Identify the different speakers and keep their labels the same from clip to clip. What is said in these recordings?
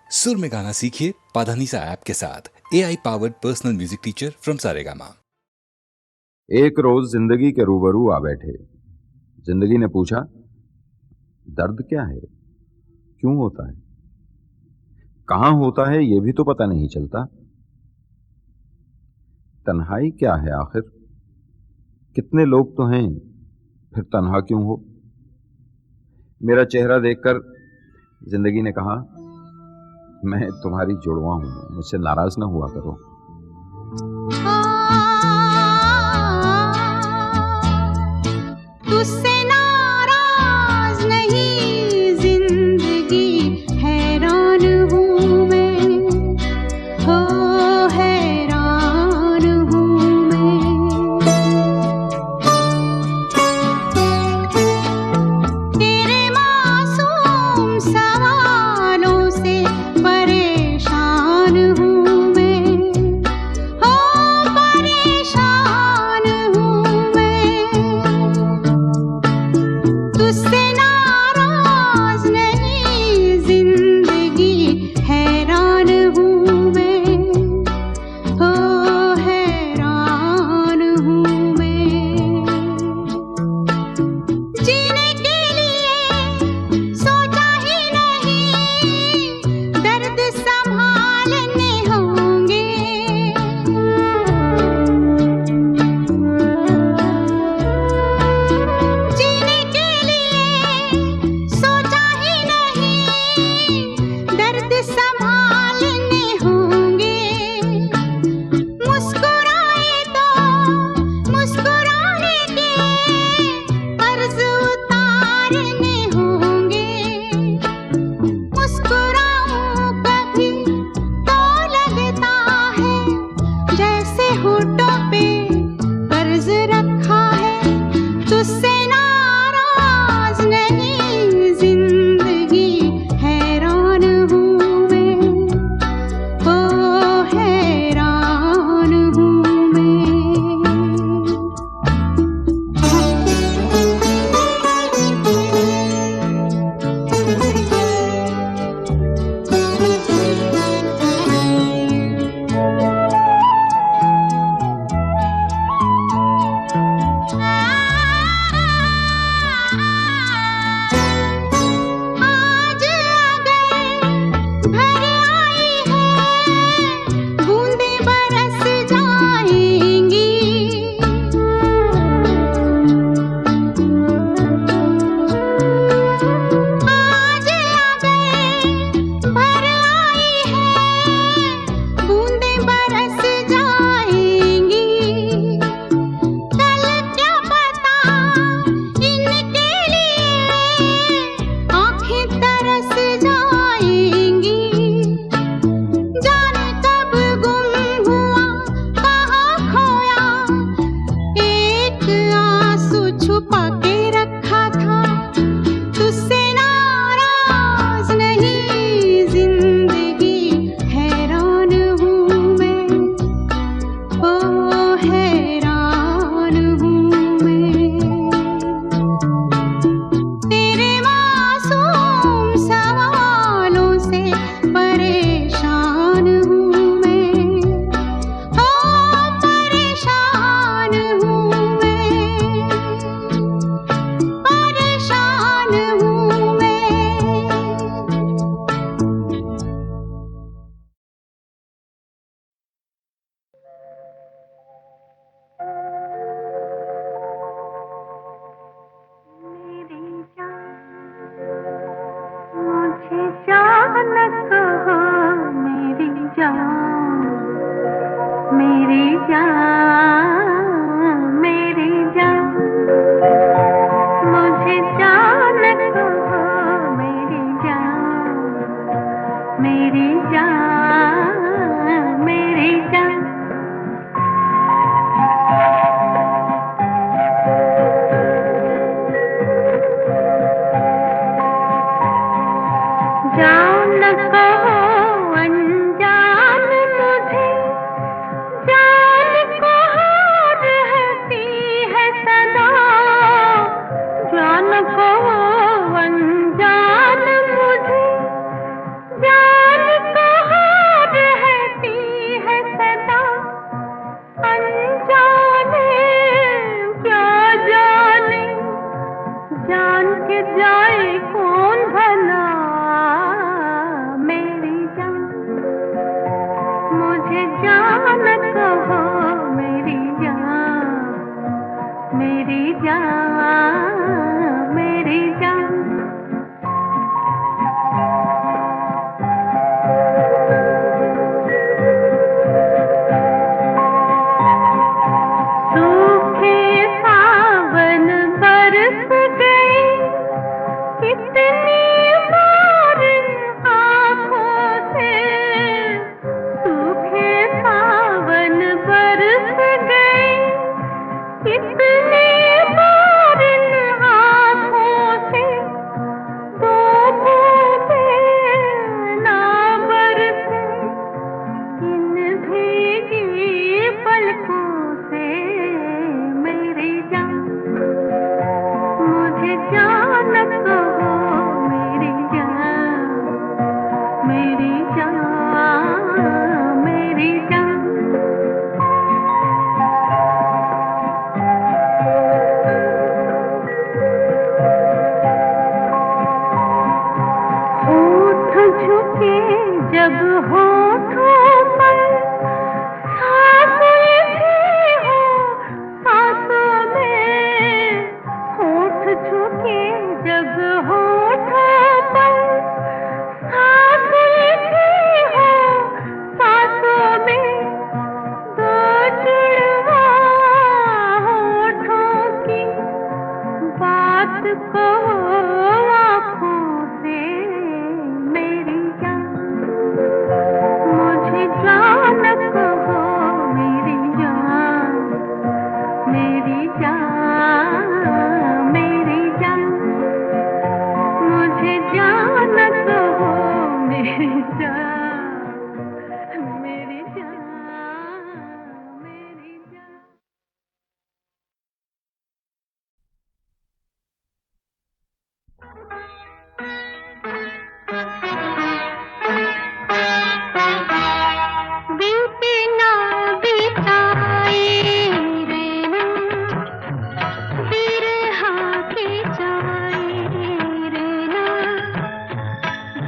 Speaker 1: सुर में गाना सीखिए पाधानीसा ऐप के साथ। AI powered personal music teacher from Saregama.
Speaker 2: एक रोज जिंदगी के रूबरू आ बैठे। जिंदगी ने पूछा, दर्द क्या है, क्यों होता है, कहां होता है, यह भी तो पता नहीं चलता। तन्हाई क्या है आखिर, कितने लोग तो हैं, फिर तन्हा क्यों हो। मेरा चेहरा देखकर जिंदगी ने कहा, मैं तुम्हारी जुड़वा हूं, मुझसे नाराज ना हुआ करो।
Speaker 3: तुझसे नाराज नहीं, जिंदगी हैरान हूँ मैं, हो हैरान हूँ मैं। तेरे मासूम सवालों से परेशान हूँ मैं, हो परेशान हूँ मैं। तुझसे नाराज नहीं, जिंदगी हैरान हूँ मैं, हो हैरान हूँ मैं। जीने के लिए सोचा ही नहीं, दर्द संभालने होंगे। जीने के लिए सोचा ही नहीं, दर्द संभालने होंगे। मुस्कुराए तो मुस्कुराने के कर्ज उतारने होंगे। मुस्कुराऊं कभी तो लगता है जैसे होठों पे कर्ज रखा है। तुझसे नाराज नहीं, जिंदगी हैरान हूँ मैं, हो हैरान हूँ मैं। आज अगर घर आई है, बूंदें बरस जाएंगी। आज अगर घर आई है, बूंदें बरस जाएंगी। कल क्या पता इनके लिए आँखें तरस जाएंगी। जाने कब गुम हुआ, कहाँ खोया, एक आंसू छुपा के रखा था। तुझसे नाराज नहीं, जिंदगी हैरान हूँ मैं, हो हैरान हूँ मैं। तेरे मासूम सवालों से परेशान हूँ मैं, हो परेशान हूँ मैं, परेशान हूँ मैं। मेरी जान, मुझे जान कहो, मेरी जान, मेरी जान, मेरी जान। मुझे जान कहो, मेरी जान, मेरी जान, मेरी जान। जान न कहो अनजान मुझे, जान कहो रहती है सदा। जान कहो अनजान मुझे, जान झुके जब होठों पर सांस उलझी हो सांसों में, होठ झुके जब होठों पर सांस उलझी हो सांसों में, दो जुड़वा होठों की बात कहो आँखों से मेरी जान, मुझे जान कहो मेरी जान, मेरी जान, मेरी जान, मुझे जान कहो मेरी जान, मेरी जान, मेरी जान। बीते ना बिताए रहना, बिरहा के जाए रहना,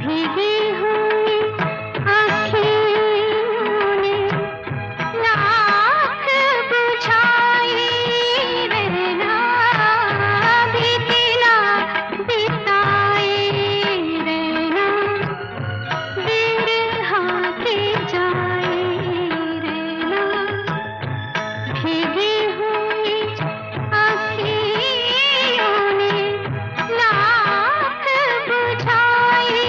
Speaker 3: भीगी हुई आँखों ने लाख बुझाए रहना, बीते ना बिताए रहना, बिरहा के जाए रहना, भीगी हुई आँखों ने लाख बुझाए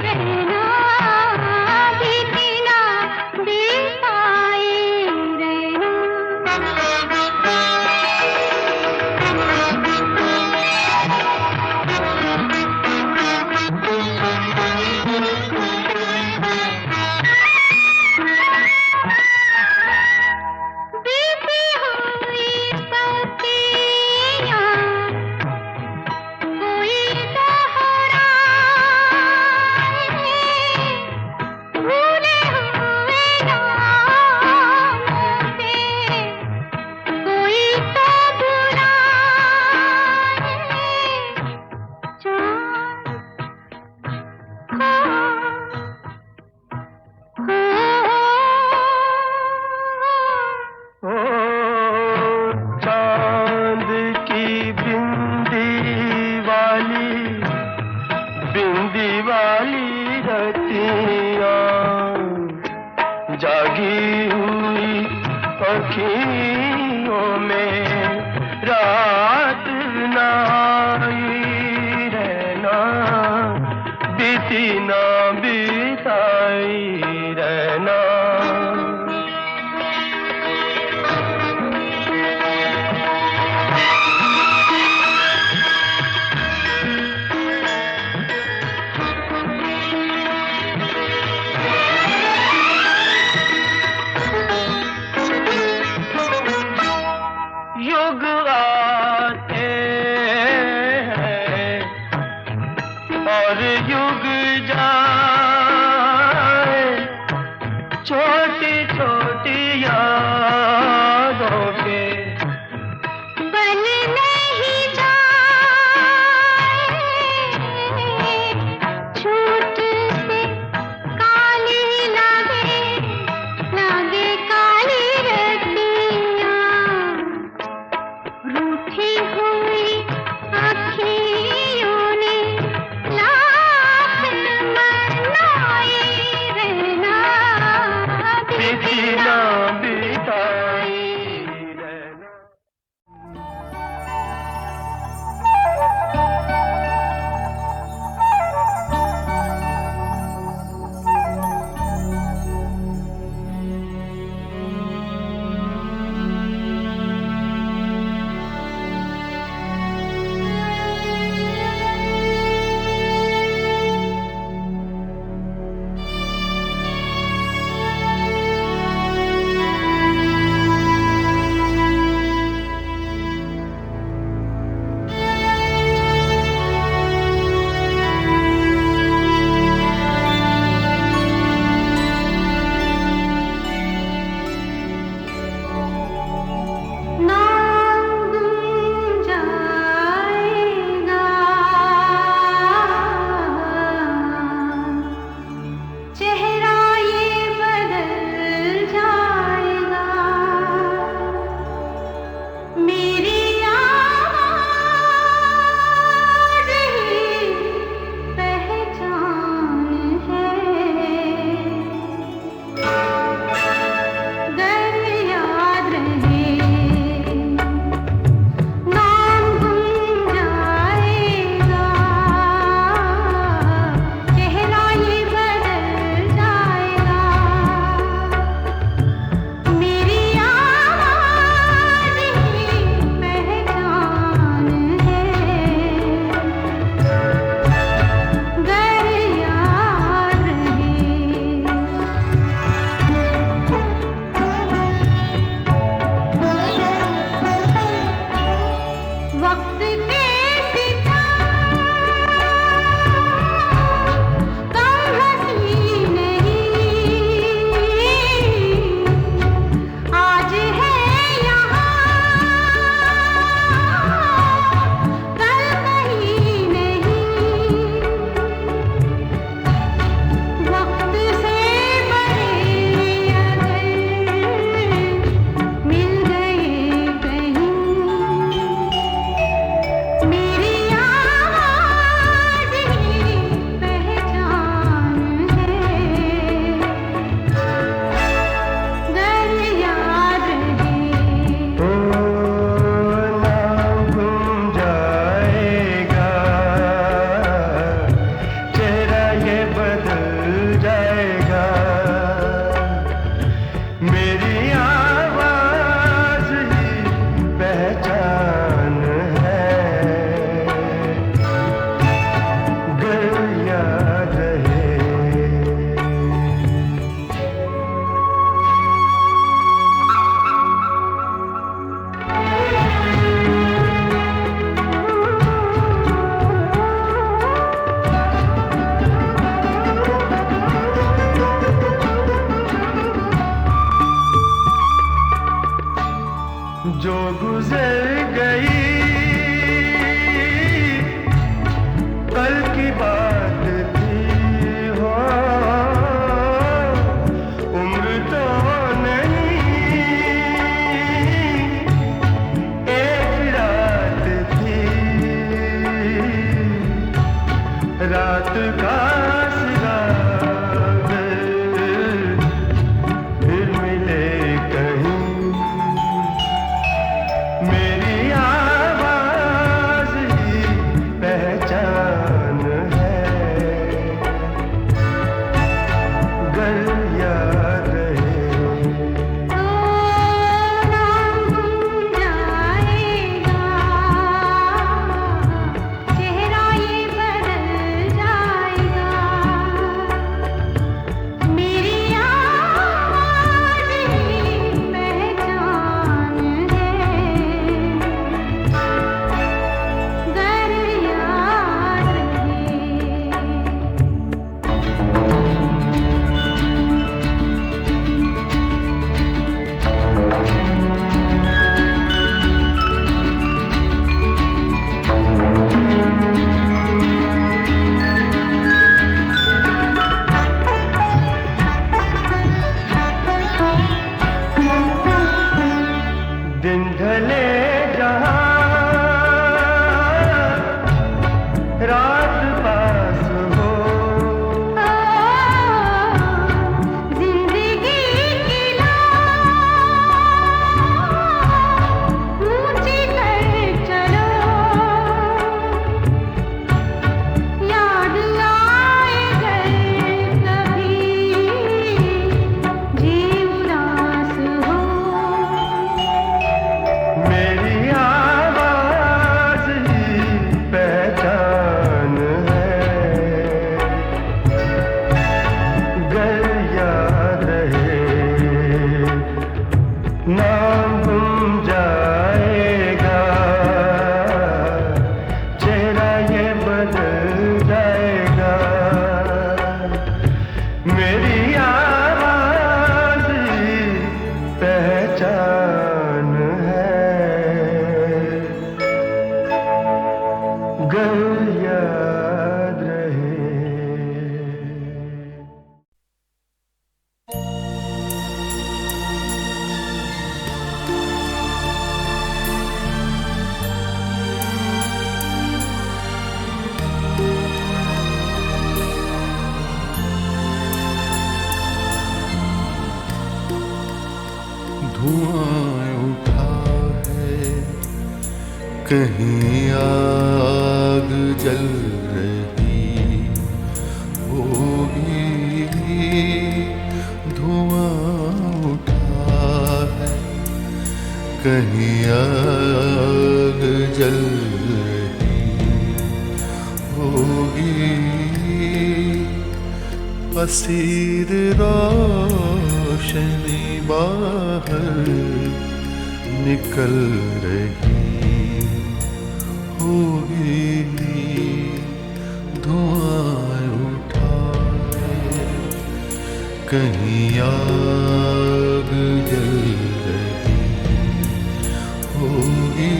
Speaker 3: रहना, बीते ना बिताए बीती हुई पतियाँ कोई दोहराए, भूले हुए नामों से कोई तो बुलाए, चाँद
Speaker 4: ओ चांद की बिंदी वाली रतियाँ, जागी हुई अखियों में रात नाई रहना, बीती ना बिताई रहना।
Speaker 3: चेहरा ये बदल जाएगा, मेरी आवाज़ ही पहचान है। गर याद रहे नाम गुम जाएगा, चेहरा ये बदल जाएगा, मेरी आवाज़ ही पहचान है। गर याद रहे वक्त के सितारे कम हंसी नहीं, आज है यहाँ कल कहीं नहीं, वक्त से बड़े अगर मिल गए कहीं, मेरी आवाज़ ही पहचान है। गर याद रहे
Speaker 4: नाम गुम जाएगा, चेहरा ये बदल जाएगा, मेरी आवाज़ ही पहचान है। गर याद रहे जो गुजर गई कल की बात थी हो, उम्र तो नहीं एक रात थी, रात का सिराग फिर मिले कहीं, मेरी आवाज़ ही पहचान है। गर याद रहे
Speaker 3: नाम गुम जाएगा, चेहरा ये बदल जाएगा, मेरी आवाज़ ही पहचान है। गर याद
Speaker 4: दिन ढले जहाँ रात पास हो,
Speaker 3: जिंदगी की लौ ऊंची कर चलो, याद आए घर कभी जी उदास हो,
Speaker 4: मेरी आवाज़ ही पहचान है। गर याद रहे नाम गुम जाएगा, चेहरा ये बदल जाएगा, मेरी आवाज़ ही पहचान है। गर याद रहे
Speaker 5: धुआं उठा है, कहीं आग जल रही होगी। धुआं उठा है, कहीं आग जल रही होगी। असीर रोशनी बाहर निकल रही होगी। धुआं उठा है, कहीं आग जल रही होगी।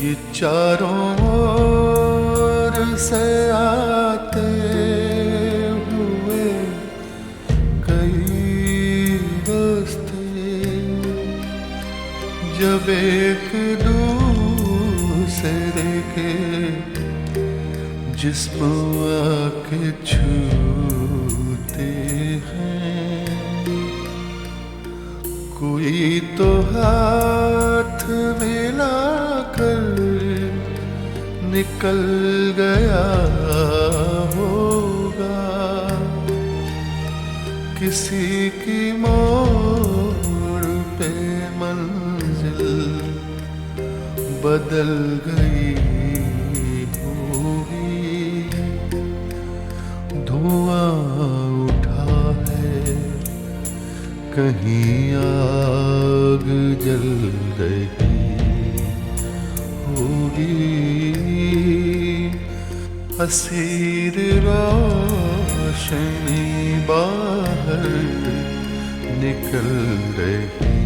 Speaker 5: ये चारों ओर से आते हुए कई रास्ते, जब एक दूसरे के जिस्म आके छूते हैं, कोई तो हाथ मिलाकर निकल गया होगा। किसी की मोड़ पे मंजिल बदल गई होगी। धुआं उठा है, कहीं आग जल रही होगी। असीर रोशनी बाहर निकल रही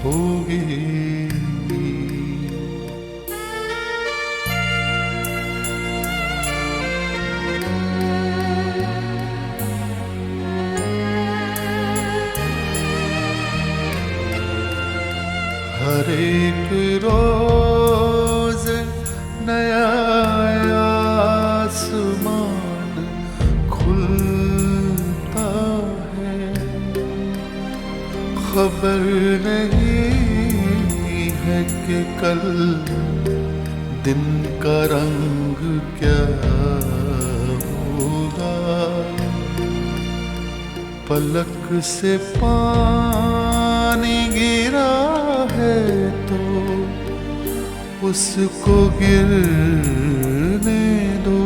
Speaker 5: होगी। हर एक रोज नया आसमान खुलता है, खबर नहीं है कि कल दिन का रंग क्या होगा। पलक से पानी गिरा है तो उसको गिरने दो।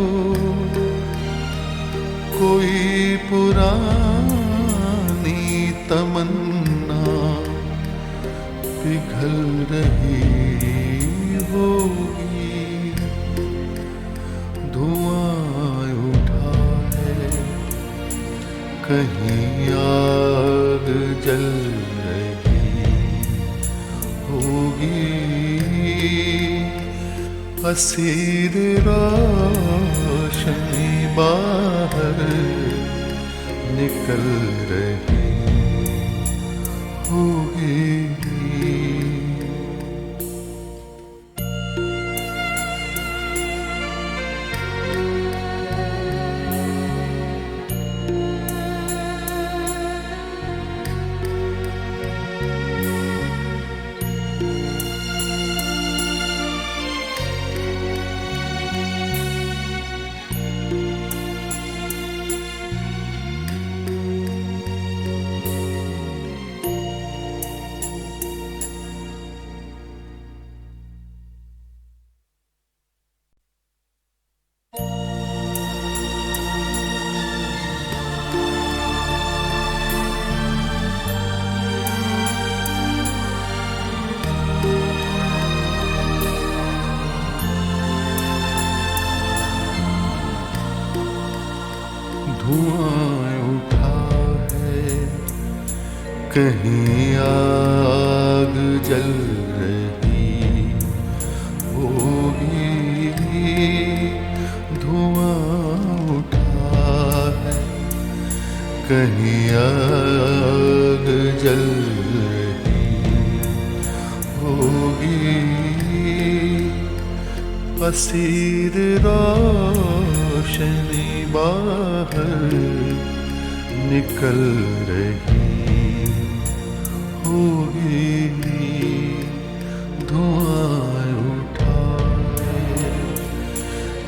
Speaker 5: कोई पुरानी तमन्ना पिघल रही होगी। धुआं उठा है, कहीं आग जल रही होगी। असीर रोशनी बाहर निकल रही होगी। धुआं उठा है, कहीं आग जल रही होगी। धुआं उठा कहीं आग जल रही होगी, असीर रोशनी बाहर निकल रही होगी, धुआं उठा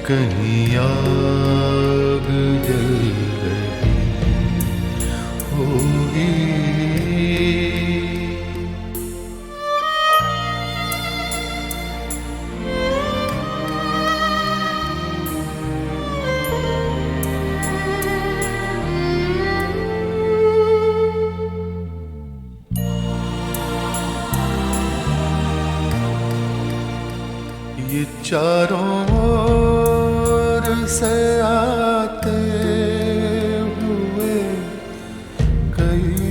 Speaker 5: कहीं आग जल रही होगी। ये चारों ओर से आते हुए कई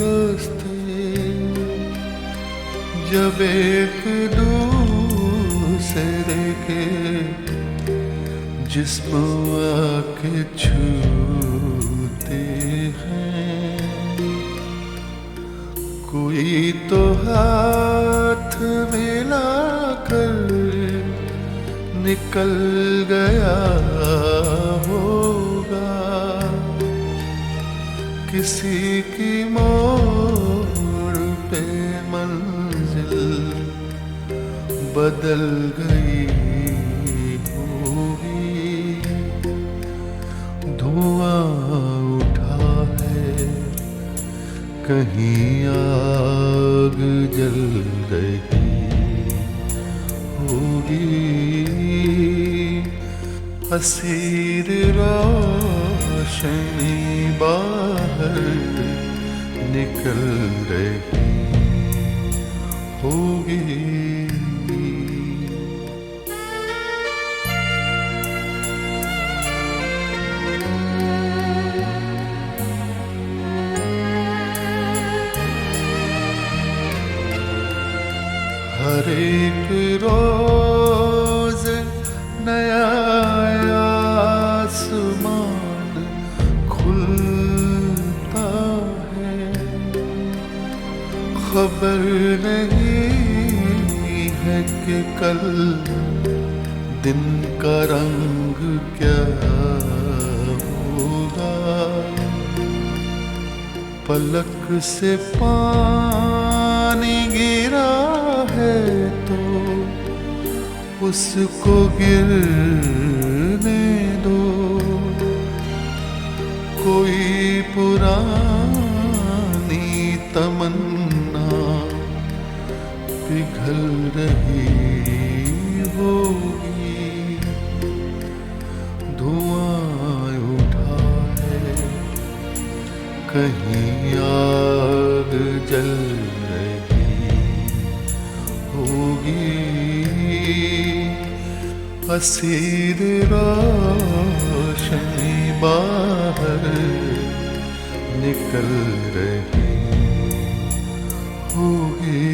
Speaker 5: रास्ते, जब एक दूसरे के जिस्म आके छूते हैं, कोई तो हाथ मिलाकर निकल गया होगा, किसी की मोड़ पे मंजिल बदल गई होगी, धुआं उठा है कहीं आग जल रही होगी, असीर रोशनी बाहर निकल रही होगी। हर एक रोज नया आसमान खुलता है, खबर नहीं है कि कल दिन का रंग क्या होगा, पलक से पानी गिरा है तो उसको गिरने दो, कोई पुरानी तमन्ना पिघल रही होगी, धुआं उठा है कहीं आग जल रही होगी, असीर रोशनी बाहर निकल रही होगी।